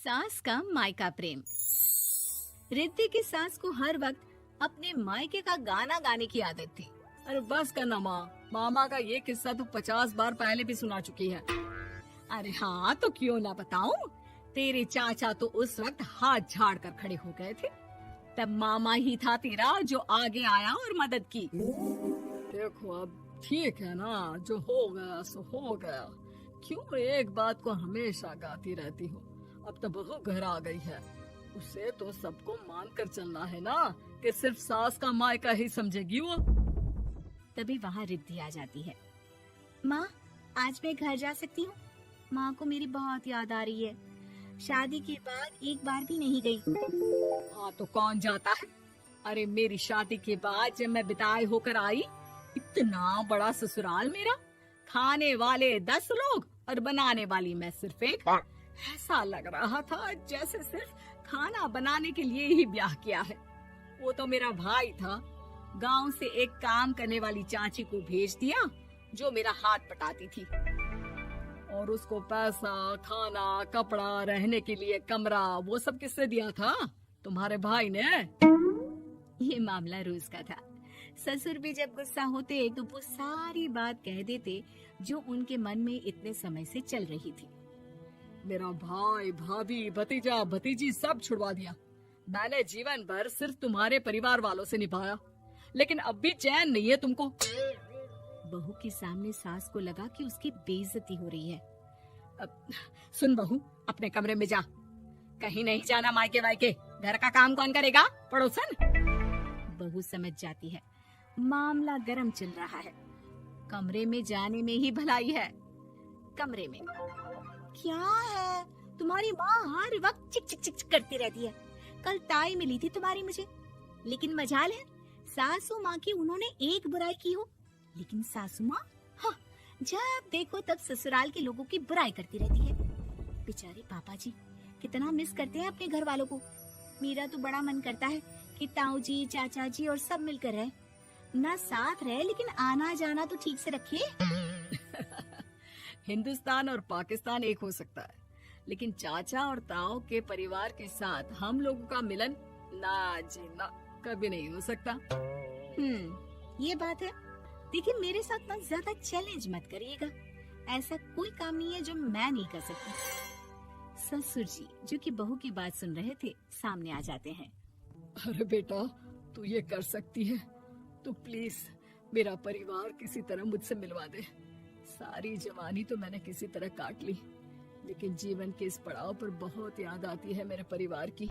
सास का मायका प्रेम। रिद्धि की सास को हर वक्त अपने मायके का गाना गाने की आदत थी। अरे बस करना माँ, मामा का ये किस्सा तो 50 बार पहले भी सुना चुकी है। अरे हाँ, तो क्यों ना बताऊं। तेरे चाचा तो उस वक्त हाथ झाड़ कर खड़े हो गए थे। तब मामा ही था तेरा जो आगे आया और मदद की। देखो अब ठीक है ना, जो हो गया सो हो गया। क्यों एक बात को हमेशा गाती रहती हो। अब तो बहू घर आ गई है, उसे तो सबको मान कर चलना है ना, कि सिर्फ सास का मायका ही समझेगी वो। तभी वहाँ रिद्धि आ जाती है। माँ, आज मैं घर जा सकती हूँ? माँ को मेरी बहुत याद आ रही है। शादी के बाद एक बार भी नहीं गई। हाँ तो कौन जाता है। अरे मेरी शादी के बाद जब मैं विदाई होकर आई, इतना बड़ा ससुराल मेरा, खाने वाले 10 लोग और बनाने वाली मैं सिर्फ एक। ऐसा लग रहा था जैसे सिर्फ खाना बनाने के लिए ही ब्याह किया है। वो तो मेरा भाई था, गांव से एक काम करने वाली चाची को भेज दिया जो मेरा हाथ पटाती थी, और उसको पैसा, खाना, कपड़ा, रहने के लिए कमरा, वो सब किसने दिया था? तुम्हारे भाई ने। ये मामला रोज का था। ससुर भी जब गुस्सा होते तो वो सारी बात कह देते जो उनके मन में इतने समय से चल रही थी। मेरा भाई, भाभी, भतीजा, भतीजी सब छुड़वा दिया। मैंने जीवन भर सिर्फ तुम्हारे परिवार वालों से निभाया, लेकिन अब भी चैन नहीं है तुमको। बहू के सामने सास को लगा कि उसकी बेइज्जती हो रही है। अब सुन बहू, अपने कमरे में जा, कहीं नहीं जाना मायके वायके। घर का काम कौन करेगा? पड़ोसन। बहू समझ जाती है मामला गर्म चल रहा है। कमरे में जाने में ही भलाई है। कमरे में क्या है? तुम्हारी माँ हर वक्त चिक चिक चिक करती रहती है। कल ताई मिली थी तुम्हारी मुझे, लेकिन मजाल है सासू माँ की उन्होंने एक बुराई की हो, लेकिन सासू माँ हाँ, जब देखो तब ससुराल के लोगों की बुराई करती रहती है। बेचारे पापा जी कितना मिस करते हैं अपने घर वालों को। मेरा तो बड़ा मन करता है कि ताऊ जी, चाचा जी और सब मिलकर रहे, ना साथ रहे लेकिन आना जाना तो ठीक से रखे। हिंदुस्तान और पाकिस्तान एक हो सकता है, लेकिन चाचा और ताऊ के परिवार के साथ हम लोगों का मिलन ना जी ना, कभी नहीं हो सकता। ये बात है। देखिए, मेरे साथ ना ज्यादा चैलेंज मत करिएगा। ऐसा कोई काम नहीं है जो मैं नहीं कर सकती। ससुर जी जो कि बहू की बात सुन रहे थे, सामने आ जाते हैं। अरे बेटा, तू ये कर सकती है तो प्लीज मेरा परिवार किसी तरह मुझसे मिलवा दे। सारी जवानी तो मैंने किसी तरह काट ली, लेकिन जीवन के इस पड़ाव पर बहुत याद आती है मेरे परिवार की।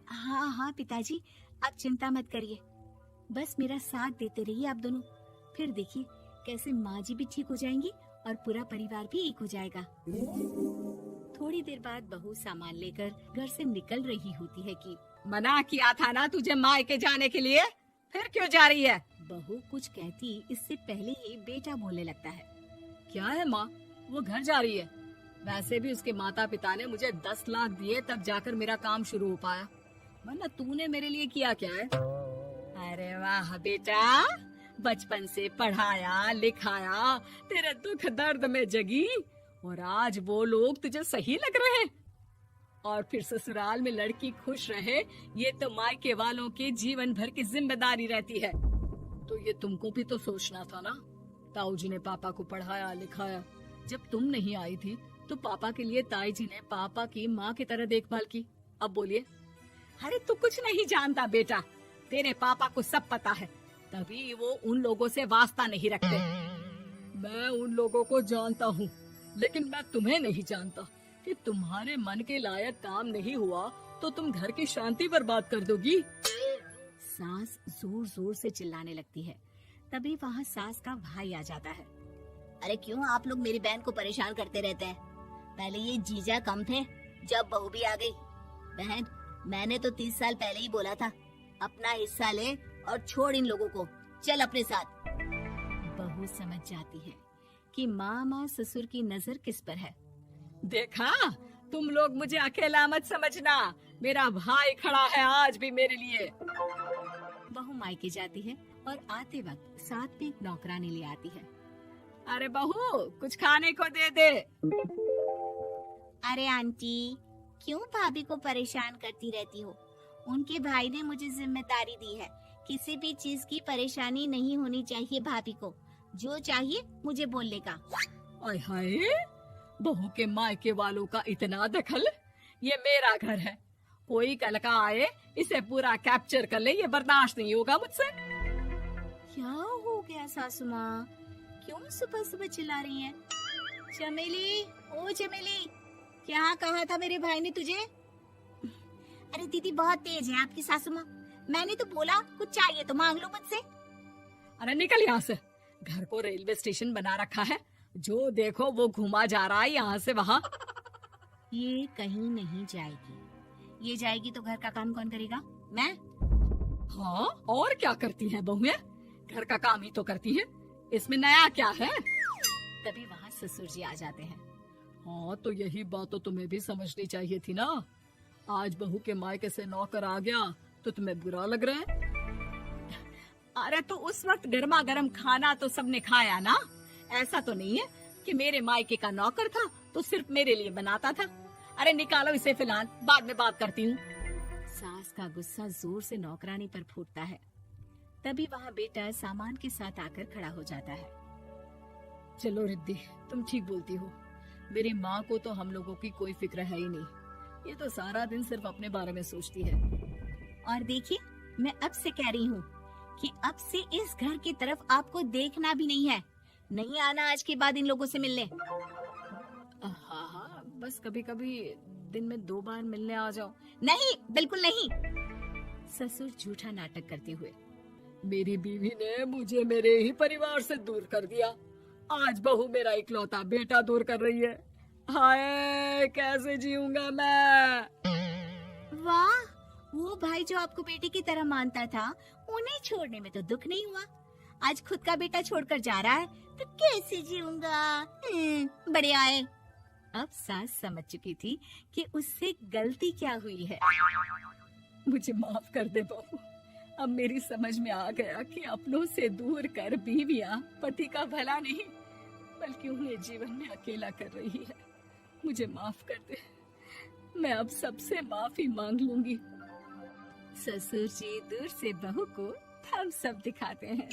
हाँ हाँ पिताजी, आप चिंता मत करिए, बस मेरा साथ देते रहिए आप दोनों। फिर देखिए कैसे माँ जी भी ठीक हो जाएंगी और पूरा परिवार भी एक हो जाएगा। थोड़ी देर बाद बहू सामान लेकर घर से निकल रही होती है कि मना किया था ना तुझे मायके जाने के लिए, फिर क्यों जा रही है? बहू कुछ कहती इससे पहले ही बेटा बोलने लगता है। क्या है माँ, वो घर जा रही है। वैसे भी उसके माता पिता ने मुझे 10 लाख दिए तब जाकर मेरा काम शुरू हो पाया, वरना तूने मेरे लिए किया क्या है? अरे वाह बेटा, बचपन से पढ़ाया लिखाया, तेरे दुख दर्द में जगी, और आज वो लोग तुझे सही लग रहे हैं। और फिर ससुराल में लड़की खुश रहे, ये तो मायके वालों की जीवन भर की जिम्मेदारी रहती है। तो ये तुमको भी तो सोचना था ना। ताऊ जी ने पापा को पढ़ाया लिखाया, जब तुम नहीं आई थी तो पापा के लिए ताई जी ने पापा की माँ की तरह देखभाल की। अब बोलिए। अरे तू कुछ नहीं जानता बेटा, तेरे पापा को सब पता है, तभी वो उन लोगों से वास्ता नहीं रखते। मैं उन लोगों को जानता हूँ, लेकिन मैं तुम्हें नहीं जानता कि तुम्हारे मन के लायक काम नहीं हुआ तो तुम घर की शांति बर्बाद कर दोगी। सास जोर जोर से चिल्लाने लगती है। तभी वहाँ सास का भाई आ जाता है। अरे क्यों आप लोग मेरी बहन को परेशान करते रहते हैं? पहले ये जीजा कम थे, जब बहू भी आ गई। बहन, मैंने तो 30 साल पहले ही बोला था, अपना हिस्सा ले और छोड़ इन लोगों को, चल अपने साथ। बहू समझ जाती है कि मामा ससुर की नजर किस पर है। देखा, तुम लोग मुझे अकेला मत समझना, मेरा भाई खड़ा है आज भी मेरे लिए। बहू मायके जाती है और आते वक्त साथ में एक नौकरानी ले आती है। अरे बहू, कुछ खाने को दे दे। अरे आंटी, क्यों भाभी को परेशान करती रहती हो? उनके भाई ने मुझे जिम्मेदारी दी है। किसी भी चीज की परेशानी नहीं होनी चाहिए भाभी को। जो चाहिए मुझे बोलने का। आय हाय, बहू के मायके वालों का इतना दखल। ये मेरा घर है, कोई कल का आए इसे पूरा कैप्चर कर ले, ये बर्दाश्त नहीं होगा मुझसे। क्या हो गया सासू माँ? क्यों सुबह सुबह चिल्ला रही हैं? चमेली, ओ चमेली, क्या कहा था मेरे भाई ने तुझे? अरे दीदी बहुत तेज है आपकी सासू माँ। मैंने तो बोला कुछ चाहिए तो मांग लो मुझसे। अरे निकल यहाँ से, घर को रेलवे स्टेशन बना रखा है, जो देखो वो घुमा जा रहा है यहाँ से वहाँ। ये कहीं नहीं जाएगी। ये जाएगी तो घर का काम कौन करेगा? मैं। हाँ, और क्या करती है बहुएं? घर का काम ही तो करती है, इसमें नया क्या है? तभी वहाँ ससुर जी आ जाते हैं। हाँ, तो यही बात तो तुम्हें भी समझनी चाहिए थी ना। आज बहू के मायके से नौकर आ गया तो तुम्हें बुरा लग रहा है? अरे तो उस वक्त गर्मा गर्म खाना तो सबने खाया ना। ऐसा तो नहीं है कि मेरे मायके का नौकर था तो सिर्फ मेरे लिए बनाता था। अरे निकालो इसे, फिलहाल बाद में बात करती हूँ। सास का गुस्सा जोर से नौकरानी पर फूटता है। तभी वहाँ बेटा सामान के साथ आकर खड़ा हो जाता है। चलो रिद्धि, तुम ठीक बोलती हो। मेरी माँ को तो हम लोगों की कोई फिक्र है ही नहीं, ये तो सारा दिन सिर्फ अपने बारे में सोचती है। और देखिए, मैं अब से कह रही हूँ कि अब से इस घर की तरफ आपको देखना भी नहीं है। नहीं आना आज के बाद इन लोगों से मिलने। हाँ, बस कभी कभी दिन में 2 बार मिलने आ जाओ। नहीं, बिल्कुल नहीं। ससुर झूठा नाटक करते हुए। मेरी बीवी ने मुझे मेरे ही परिवार से दूर कर दिया, आज बहू मेरा इकलौता बेटा दूर कर रही है। हाय, कैसे जीऊंगा मैं? वाह, वो भाई जो आपको बेटे की तरह मानता था, उन्हें छोड़ने में तो दुख नहीं हुआ। आज खुद का बेटा छोड़कर जा रहा है तो कैसे जीऊंगा? बड़े आए। अब सास समझ चुकी थी कि उससे गलती क्या हुई है। मुझे माफ कर दे बहू, अब मेरी समझ में आ गया कि अपनों से दूर कर बीवियां पति का भला नहीं बल्कि उन्हें जीवन में अकेला कर रही है। मुझे माफ कर दे, मैं अब सबसे माफी मांग लूंगी। ससुर जी दूर से बहू को थम्स अप दिखाते हैं।